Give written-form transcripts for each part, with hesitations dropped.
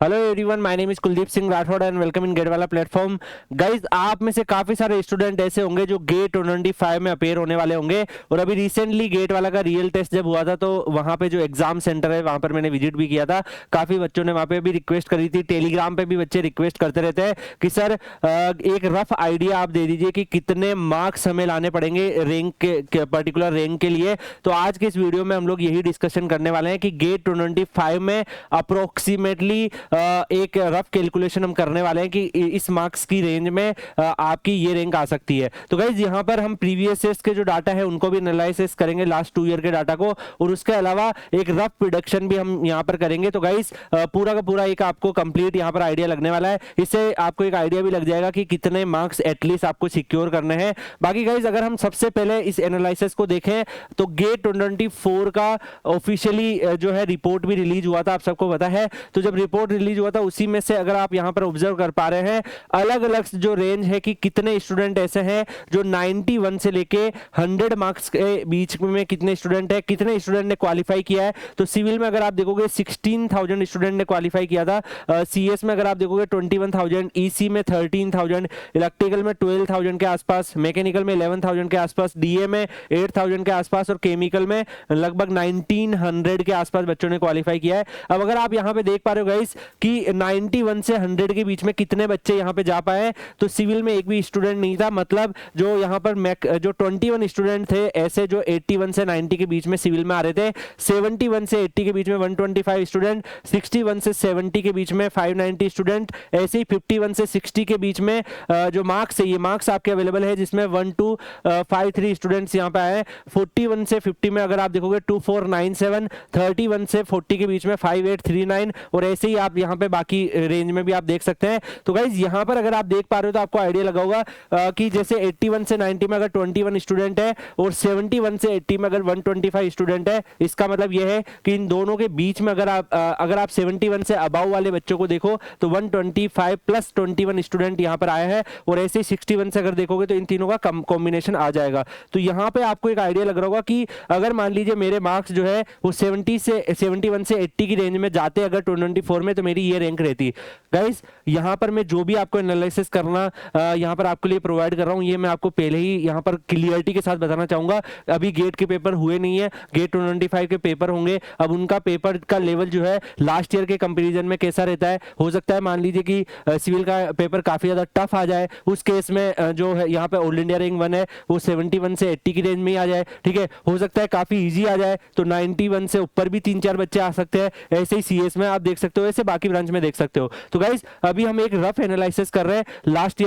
Hello everyone, my name is Kuldeep Singh Rathore and welcome in GATE वाला platform. Guys, आप में से काफी सारे स्टूडेंट ऐसे होंगे जो गेट 2025 में अपेयर होने वाले होंगे। और अभी रिसेंटली गेट वाला का रियल टेस्ट जब हुआ था तो वहां पे जो एग्जाम सेंटर है वहां पर मैंने विजिट भी किया था। काफी बच्चों ने वहां पे भी रिक्वेस्ट करी थी, टेलीग्राम पे भी बच्चे रिक्वेस्ट करते रहते हैं कि सर एक रफ आइडिया आप दे दीजिए कि कितने मार्क्स हमें लाने पड़ेंगे रैंक के पर्टिकुलर रैंक के लिए। तो आज के इस वीडियो में हम लोग यही डिस्कशन करने वाले हैं कि गेट 2025 में अप्रोक्सीमेटली एक रफ कैलकुलेशन हम करने वाले हैं कि इस मार्क्स की रेंज में आपकी ये रैंक आ सकती है। तो गाइज, यहाँ पर हम प्रीवियस ईयर्स के जो डाटा है उनको भी एनालिसिस करेंगे, लास्ट 2 ईयर के डाटा को, और उसके अलावा एक रफ प्रिडिक्शन भी हम यहाँ पर करेंगे। तो गाइज, पूरा का पूरा एक आपको कंप्लीट यहाँ पर आइडिया लगने वाला है। इससे आपको एक आइडिया भी लग जाएगा कि कितने मार्क्स एटलीस्ट आपको सिक्योर करने हैं। बाकी गाइज, अगर हम सबसे पहले इस एनालिसिस को देखें तो गेट 2024 का ऑफिशियली जो है रिपोर्ट भी रिलीज हुआ था, आप सबको पता है। तो जब रिपोर्ट रिलीज हुआ था उसी में से अगर आप यहां पर ऑब्जर्व कर पा रहे हैं, अलग अलग जो रेंज है कि कितने स्टूडेंट ऐसे हैं जो 91 से लेके 100 मार्क्स के बीच में कितने स्टूडेंट है, कितने स्टूडेंट ने क्वालिफाई किया है। तो सिविल में अगर आप देखोगे 16,000 स्टूडेंट ने क्वालिफाई किया था, सीएस में अगर आप देखोगे 21,000, ईसी में 13,000, इलेक्ट्रिकल में 12,000 के आसपास, मैकेनिकल में 11,000 के आसपास, डीए में 8,000 के आसपास और केमिकल में लगभग 1900 के आसपास बच्चों ने क्वालिफाई किया है। अब अगर आप यहां पे देख पा रहे हो गाइस कि 91 से 100 के बीच में कितने बच्चे यहां पे जा पाए, तो सिविल में एक भी स्टूडेंट नहीं था। मतलब जो यहां पर जो 21 स्टूडेंट थे ऐसे जो 81 से 90 के बीच में सिविल में आ रहे थे, 71 से 80 के बीच में 125 स्टूडेंट, 61 से 70 के बीच में 590 स्टूडेंट, ऐसे ही 51 से 60 के बीच में जो मार्क्स है, ये मार्क्स आपके अवेलेबल है जिसमें 1253 स्टूडेंट्स यहां पे आए। 41 से 50 में अगर आप देखोगे 2497, 31 से 40 के बीच में 5839, और ऐसे ही आप यहां पे बाकी रेंज में भी आप देख सकते हैं। तो गाइज, यहां पर अगर आप देख पा रहे हो तो आपको आइडिया लगा होगा कि जैसे 81 से 90 में अगर 21 स्टूडेंट है और 71 से 80 में अगर 125 स्टूडेंट है, इसका मतलब यह है कि इन दोनों के बीच में अगर आप 71 से अबाव वाले बच्चों को देखो तो 125 प्लस 21 स्टूडेंट यहां पर आया है, और ऐसे ही 61 से अगर देखोगे तो इन तीनों का कॉम्बिनेशन आ जाएगा। तो यहां पे आपको एक आइडिया लग रहा होगा कि अगर मान लीजिए मेरे मार्क्स जो है वो 71 से 80 की रेंज में जाते अगर 2024 में, तो मेरी ये रैंक रहती। गाइस, यहां पर मैं जो भी आपको एनालिसिस करना यहां पर आपके लिए प्रोवाइड कर रहा हूं, ये मैं आपको पहले ही यहां पर क्लियरिटी के साथ बताना चाहूंगा। अभी गेट के पेपर हुए नहीं है, गेट 2025 के पेपर होंगे। अब उनका पेपर का लेवल जो है लास्ट ईयर के कंपैरिजन में कैसा रहता है, हो सकता है मान लीजिए कि सिविल का पेपर काफी ज्यादा टफ आ जाए, उस केस में जो है यहाँ पे ऑल इंडिया रैंक 1 है वो 71 से 80 की रेंज में ही आ जाए। ठीक है, हो सकता है काफी इजी आ जाए तो 91 से ऊपर भी 3-4 बच्चे आ सकते हैं। ऐसे ही सीएस में आप देख सकते हो, ऐसे बाकी ब्रांच में देख सकते हो। तो गाइज, अभी हम एक रफ एनालिसिस कर रहे हैं लास्ट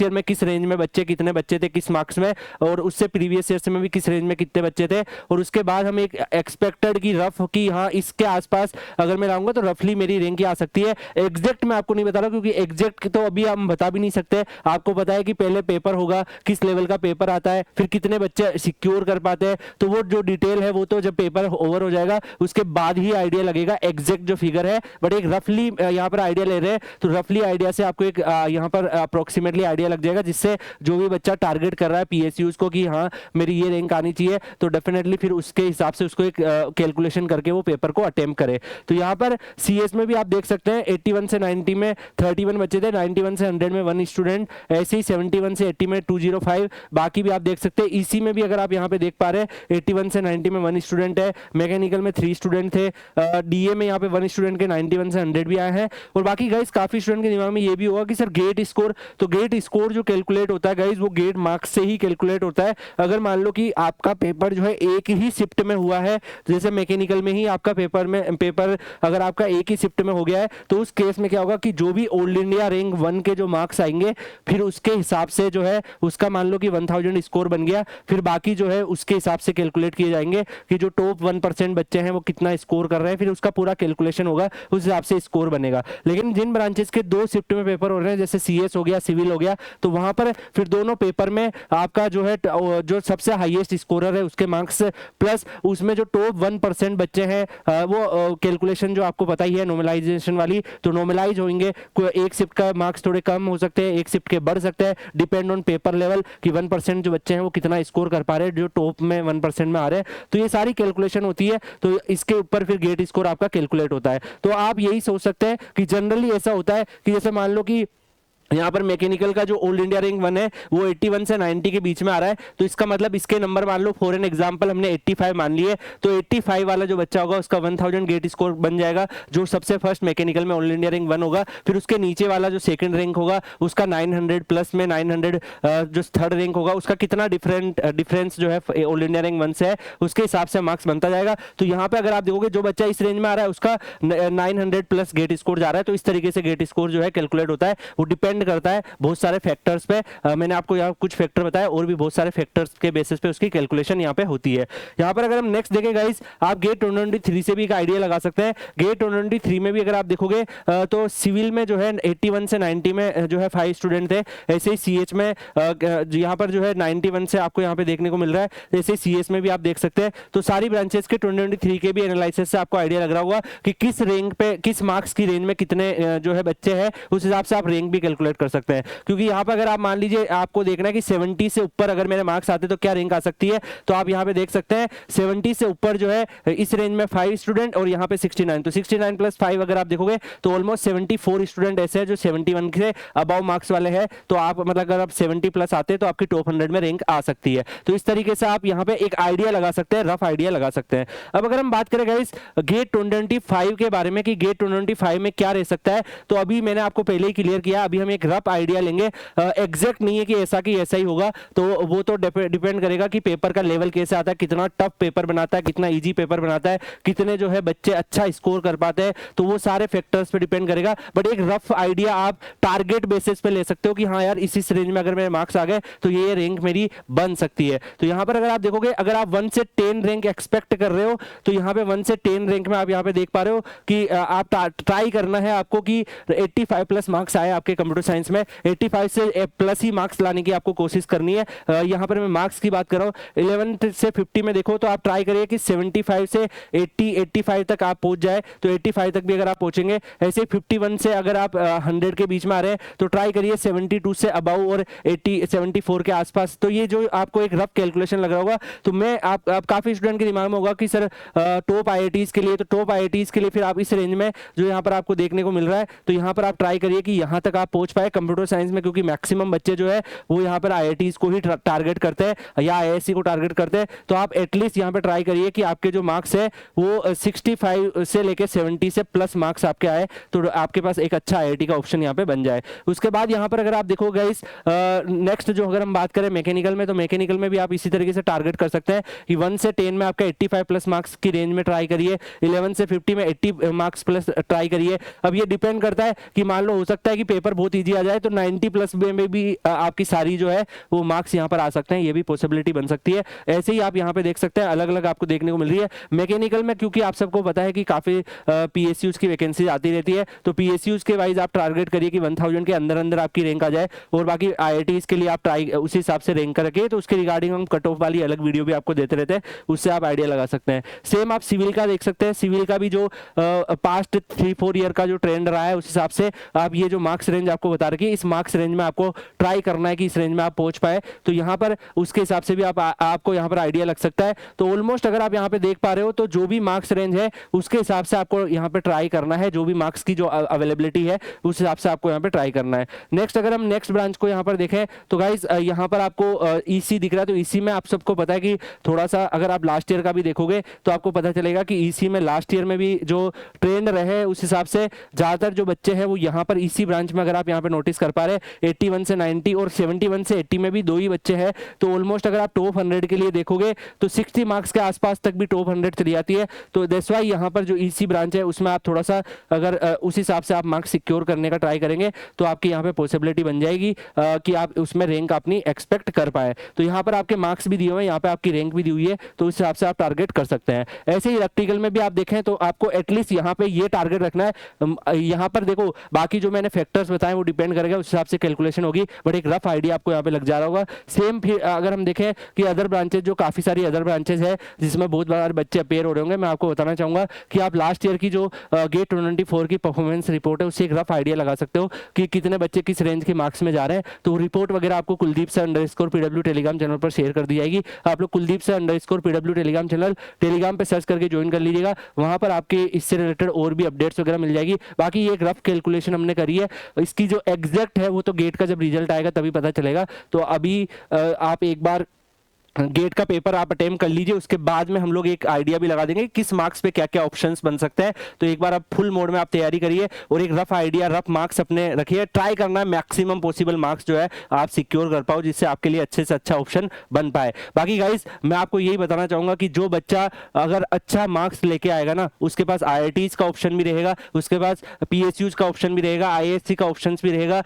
ईयर में किस रेंज में बच्चे, कितने बच्चे थे किस मार्क्स में, और उससे प्रीवियस ईयर में भी किस रेंज में कितने बच्चे थे, और उसके बाद हम एक एक्सपेक्टेड की रफ की हाँ इसके आसपास अगर मैं लाऊंगा तो रफली मेरी रैंक आ सकती है। एग्जैक्ट मैं आपको नहीं बता रहा क्योंकि एग्जैक्ट तो अभी हम बता भी नहीं सकते। आपको पता है कि पहले पेपर होगा, किस लेवल का पेपर आता है, फिर कितने बच्चे सिक्योर कर पाते हैं, तो वो जो डिटेल है वो तो जब पेपर ओवर हो जाएगा उसके बाद ही आइडिया लगेगा एग्जैक्ट जो फिगर है। बट एक रफली यहाँ पर आइडिया ले रहे हैं, तो रफली आइडिया से आपको एक यहाँ पर अप्रोक्सीमेटली आइडिया लग जाएगा, जिससे जो भी बच्चा टारगेट कर रहा है पीएसयूज को कि हाँ मेरी ये रैंक आनी चाहिए, तो डेफिनेटली फिर उसके हिसाब से उसको एक कैलकुलेशन करके वो पेपर को अटेम्प्ट करे। तो यहाँ पर सीएस में भी आप देख सकते हैं 81 से 90 में 31 बच्चे थे, 91 से 100 में 1 स्टूडेंट, ऐसे ही 71 से 80 में 205, बाकी भी आप देख सकते हैं। ईसी में भी अगर आप यहाँ पे देख पा रहे हैं 81 से 90 में 1 स्टूडेंट है, मैकेनिकल में 3 स्टूडेंट थे, डीए में यहाँ पे 1 स्टूडेंट के 91 से 100 भी आए हैं। और बाकी गाइस काफी स्टूडेंट के दिमाग में ये भी होगा कि सर गेट स्कोर, तो गेट स्कोर जो कैलकुलेट होता है गाइस वो गेट मार्क्स से ही कैलकुलेट होता है। अगर मान लो कि आपका पेपर जो है एक ही शिफ्ट में हुआ है, जैसे मैकेनिकल में ही आपका पेपर अगर आपका एक ही शिफ्ट में हो गया है, तो उस केस में क्या होगा कि जो भी ऑल इंडिया रैंक 1 के जो मार्क्स आएंगे फिर उसके हिसाब से जो है उसका मान लो कि 1000 स्कोर बन गया, फिर बाकी जो है उसके हिसाब से कैलकुलेट किए जाएंगे कि जो टॉप 1% बच्चे हैं वो कितना स्कोर कर रहे हैं, फिर उसका पूरा कैलकुलेशन होगा, उस हिसाब से स्कोर बनेगा। लेकिन जिन ब्रांचेस के 2 शिफ्ट में पेपर हो रहे हैं जैसे सीएस हो गया, सिविल हो गया, तो वहां पर फिर दोनों पेपर में आपका जो है जो सबसे हाईएस्ट स्कोरर है उसके मार्क्स प्लस उसमें जो टॉप 1% बच्चे हैं वो कैलकुलेशन जो आपको पता ही है नॉर्मलाइजेशन वाली, तो नॉर्मलाइज होंगे। एक शिफ्ट का मार्क्स थोड़े कम हो सकते हैं, एक शिफ्ट के बढ़ सकते हैं, डिपेंड ऑन पेपर लेवल कि 1% जो बच्चे हैं वो कितना स्कोर कर पा रहे हैं जो टॉप में 1% में आ रहे हैं। तो ये सारी कैलकुलेशन होती है, तो इसके ऊपर फिर गेट स्कोर आपका कैलकुलेट होता है। तो आप यही सोच सकते हैं कि जनरली ऐसा होता है कि जैसे मान लो कि यहाँ पर मैकेनिकल का जो ऑल इंडिया रैंक 1 है वो 81 से 90 के बीच में आ रहा है, तो इसका मतलब इसके नंबर मान लो फॉर एन एग्जांपल हमने 85 मान लिए, तो 85 वाला जो बच्चा होगा उसका 1000 गेट स्कोर बन जाएगा, जो सबसे फर्स्ट मैकेनिकल में ऑल इंडिया रैंक 1 होगा। फिर उसके नीचे वाला जो सेकंड रैंक होगा उसका 900 प्लस में 900 जो थर्ड रैंक होगा उसका कितना डिफरेंस जो है ऑल इंडिया रैंक 1 से है उसके हिसाब से मार्क्स बनता जाएगा। तो यहाँ पे अगर आप देखोगे जो बच्चा इस रेंज में आ रहा है उसका 900 प्लस गेट स्कोर जा रहा है, तो इस तरीके से गेट स्कोर जो है कैलकुलेट होता है। वो डिपेंड करता है बहुत सारे फैक्टर्स पे, मैंने आपको यहाँ कुछ फैक्टर बताया और भी बहुत सारे फैक्टर्स के बेसिस पे उसकी कैलकुलेशन यहाँ पे होती है। यहाँ पर अगर हम नेक्स्ट देखें गाइस, आप गेट 2023 से भी एक आइडिया लगा सकते हैं। गेट 2023 में भी अगर आप देखोगे तो सिविल में जो है 81 से 90 में जो है 5 स्टूडेंट थे, ऐसे ही सीएच में यहाँ पर जो है 91 से आपको यहाँ पे देखने को मिल रहा है, ऐसे ही सीएस में भी आप देख सकते हैं। तो सारी ब्रांचेस के 2023 के भी एनालिसिस से आपको आइडिया लग रहा होगा कि किस रैंक पे किस मार्क्स की रेंज में कितने जो है बच्चे हैं, उस हिसाब से आप रैंक भी कैलकुलेट कर सकते हैं। क्योंकि यहाँ पर अगर आप मान लीजिए आपको देखना है कि 70 से ऊपर अगर मेरे मार्क्स आते तो क्या रैंक आ सकती है, तो आप यहाँ पे देख सकते हैं 70 से ऊपर जो है इस रेंज में 5 स्टूडेंट और यहाँ पे 69, तो 69 प्लस 5 अगर आप देखोगे तो ऑलमोस्ट 74 स्टूडेंट ऐसे हैं जो 71 से अबव मार्क्स वाले हैं। तो आप मतलब अगर आप 70 प्लस आते हैं तो आपकी टॉप 100 में रैंक आ सकती है। तो इस तरीके से आप यहाँ पे एक आइडिया लगा सकते हैं, रफ आइडिया लगा सकते हैं। अब अगर हम बात करें गाइस गेट 2025 के बारे में कि गेट 2025 में क्या रह सकता है, तो अभी मैंने आपको पहले ही क्लियर किया, अभी हम एक रफ आइडिया लेंगे। एग्जैक्ट नहीं है कि ऐसा ही होगा, तो वो तो डिपेंड करेगा कि पेपर का लेवल कैसे आता है, कितना टफ पेपर बनाता है, कितना इजी पेपर बनाता है, कितने जो है बच्चे अच्छा स्कोर कर पाते हैं, तो वो सारे फैक्टर्स पे डिपेंड करेगा। बट एक रफ आइडिया आप टारगेट बेसिस पे ले सकते हो कि हाँ यार इस रेंज में अगर मेरे मार्क्स आ गए तो ये रैंक मेरी बन सकती है। तो यहाँ पर अगर आप देखोगे अगर आप 1 से 10 रैंक एक्सपेक्ट कर रहे हो तो यहाँ पे 1 से 10 रैंक में आप यहाँ पे देख पा रहे हो कि आप ट्राई करना है आपको कि 85 प्लस मार्क्स आए आपके कंप्यूटर साइंस में, 85 से प्लस ही मार्क्स लाने की आपको कोशिश करनी है। यहाँ पर मैं मार्क्स की बात कर रहा हूँ 11 से 50 में देखो तो आप ट्राई करिए कि 75 से 85 तक आप पहुंच जाए, तो 85 तक भी अगर आप पहुंचेंगे, ऐसे 51 से अगर आप 100 के बीच में आ रहे हैं तो ट्राई करिए 72 से अबव और 74 के आसपास। तो ये जो आपको एक रफ कैलकुलेशन लग रहा होगा, तो मैं आप काफी स्टूडेंट के दिमाग में होगा कि सर टॉप आईआईटीज के लिए, तो टॉप आईआईटीज के लिए फिर आप इस रेंज में जो यहाँ पर आपको देखने को मिल रहा है, तो यहाँ पर आप ट्राई करिए कि यहाँ तक आप पहुंच पाए कंप्यूटर साइंस में, क्योंकि मैक्सिमम बच्चे जो है वो यहाँ पर आईआईटीज को ही टारगेट करते हैं या आईआईएससी को टारगेट करते हैं। तो आप एटलीस्ट यहाँ पे ट्राई करिए कि आपके जो मार्क्स है वो 65 से लेके 70 से प्लस मार्क्स आपके आए, तो आपके पास एक अच्छा आईआईटी का ऑप्शन यहाँ पे बन जाए। उसके बाद यहाँ पर अगर आप देखो गाइस नेक्स्ट जो अगर हम बात करें मैकेनिकल में, तो मैकेनिकल में भी आप इसी तरीके से टारगेट कर सकते हैं कि 1 से 10 में आपका 85 प्लस मार्क्स की रेंज में ट्राई करिए, 11 से 50 में 80 मार्क्स प्लस ट्राई करिए। अब ये डिपेंड करता है कि मान लो हो सकता है कि पेपर बहुत ईजी आ जाए तो 90 प्लस में भी आपकी सारी जो है वो मार्क्स यहाँ पर आ सकते हैं, ये भी पॉसिबिलिटी बन सकती है। ऐसे ही आप यहाँ पे देख सकते हैं अलग अलग आपको देखने को मिल रही है मैकेनिकल में, क्योंकि आप सबको पता है कि काफी पीएसयूज की वैकेंसी आती रहती है, तो पीएसयूज के वाइज आप टारगेट करिए कि 1000 के अंदर अंदर आपकी रैंक आ जाए, और बाकी आईआईटीज के लिए आप ट्राई उसी हिसाब से रैंक करके, तो उसके रिगार्डिंग हम कट ऑफ वाली अलग वीडियो भी आपको देते रहते हैं, उससे आप आइडिया लगा सकते हैं। सेम आप सिविल का देख सकते हैं, सिविल का भी जो पास्ट 3-4 ईयर का जो ट्रेंड रहा है उस हिसाब से आप ये जो मार्क्स रेंज आपको बता रखी है, इस मार्क्स रेंज में आपको ट्राई करना है कि इस रेंज में आप पहुंच पाए, तो यहाँ पर उसके हिसाब से भी आपको यहाँ पर आइडिया लग सकता है। तो ऑलमोस्ट अगर आप यहाँ पे देख पा रहे हो तो जो भी मार्क्स रेंज है उसके हिसाब से आपको यहाँ पे ट्राई करना है, जो भी मार्क्स की जो अवेलेबिलिटी है उस हिसाब से आपको यहाँ पे ट्राई करना है। नेक्स्ट अगर हम नेक्स्ट ब्रांच को यहाँ पर देखें तो गाइज यहाँ पर आपको ईसी दिख रहा है, तो ईसी में आप सबको पता है कि थोड़ा सा अगर आप लास्ट ईयर का भी देखोगे तो आपको पता चलेगा कि ईसी में लास्ट ईयर में भी जो ट्रेंड रहे उस हिसाब से ज्यादातर जो बच्चे हैं वो यहाँ पर ईसी ब्रांच में अगर आप यहाँ पे नोटिस कर पा रहे हैं 81 से 90 और 71 से 80 में भी 2 ही बच्चे हैं, तो ऑलमोस्ट अगर आप टॉप 100 के लिए देखोगे तो 60 मार्क्स के आसपास तक भी टॉप 100 चली जाती है। तो दैट्स व्हाई यहाँ पर जो ईसी ब्रांच है उसमें आप थोड़ा सा अगर उस हिसाब से आप मार्क्स सिक्योर करने का ट्राई करेंगे तो आपकी यहाँ पे पॉसिबिलिटी बन जाएगी कि आप उसमें रैंक अपनी एक्सपेक्ट कर पाए। तो यहाँ पर आपके मार्क्स भी दिए हुए हैं, यहाँ पे आपकी रैंक भी दी हुई है, तो उस हिसाब से आप टारगेट कर सकते हैं। ऐसे ही इलेक्ट्रिकल में भी आप देखें तो आपको एटलीस्ट यहाँ पे ये टारगेट रखना है। यहाँ पर देखो बाकी जो मैंने फैक्टर्स बताए वो डिपेंड करेगा, उस हिसाब से कैलकुलेशन होगी, बट एक रफ आइडिया आपको यहाँ पे लग जा रहा होगा। सेम फिर अगर हम देखें कि अदर ब्रांचेज, जो काफ़ी सारी अदर ब्रांचेज है जिसमें बहुत बार बच्चे अपेयर हो रहे होंगे, मैं आपको बताना चाहूँगा कि आप लास्ट ईयर की जो गेट 2024 की परफॉर्मेंस रिपोर्ट है उससे एक रफ आइडिया लगा सकते हो कि कितने बच्चे किस रेंज के मार्क्स में जा रहे हैं। तो रिपोर्ट वगैरह आपको कुलदीप से _PW टेलीग्राम चैनल पर शेयर कर दी जाएगी। आप लोग कुलदीप से _PW टेलीग्राम चैनल टेलीग्राम पे सर्च करके ज्वाइन कर लीजिएगा, वहाँ पर आपके इससे रिलेटेड और भी अपडेट्स वगैरह मिल जाएगी। बाकी ये एक रफ कैलकुलेशन हमने करी है, इसकी जो एग्जैक्ट है वो तो गेट का जब रिजल्ट आएगा तभी पता चलेगा। तो अभी आप एक बार गेट का पेपर आप अटेम्प्ट कर लीजिए, उसके बाद में हम लोग एक आइडिया भी लगा देंगे कि किस मार्क्स पे क्या क्या ऑप्शंस बन सकते हैं। तो एक बार आप फुल मोड में आप तैयारी करिए और एक रफ आइडिया, रफ मार्क्स अपने रखिए, ट्राई करना है मैक्सिमम पॉसिबल मार्क्स जो है आप सिक्योर कर पाओ, जिससे आपके लिए अच्छे से अच्छा ऑप्शन बन पाए। बाकी गाइस मैं आपको यही बताना चाहूंगा कि जो बच्चा अगर अच्छा मार्क्स लेके आएगा ना, उसके पास IITs का ऑप्शन भी रहेगा, उसके पास PSUs का ऑप्शन भी रहेगा, IASC का ऑप्शन भी रहेगा,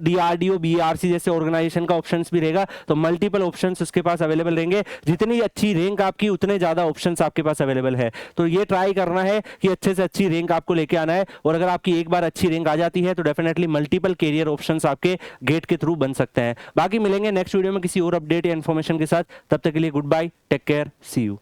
DRDO BRC जैसे ऑर्गेनाइजेशन का ऑप्शन भी रहेगा। तो मल्टीपल ऑप्शन उसके पास अवेलेबल रहेंगे। जितनी अच्छी रैंक आपकी उतने ज्यादा ऑप्शंस आपके पास अवेलेबल है। तो ये ट्राई करना है कि अच्छे से अच्छी रैंक आपको लेके आना है, और अगर आपकी एक बार अच्छी रैंक आ जाती है तो डेफिनेटली मल्टीपल कैरियर ऑप्शंस आपके गेट के थ्रू बन सकते हैं। बाकी मिलेंगे नेक्स्ट वीडियो में किसी और अपडेट या इन्फॉर्मेशन के साथ, तब तक के लिए goodbye, take care, see you.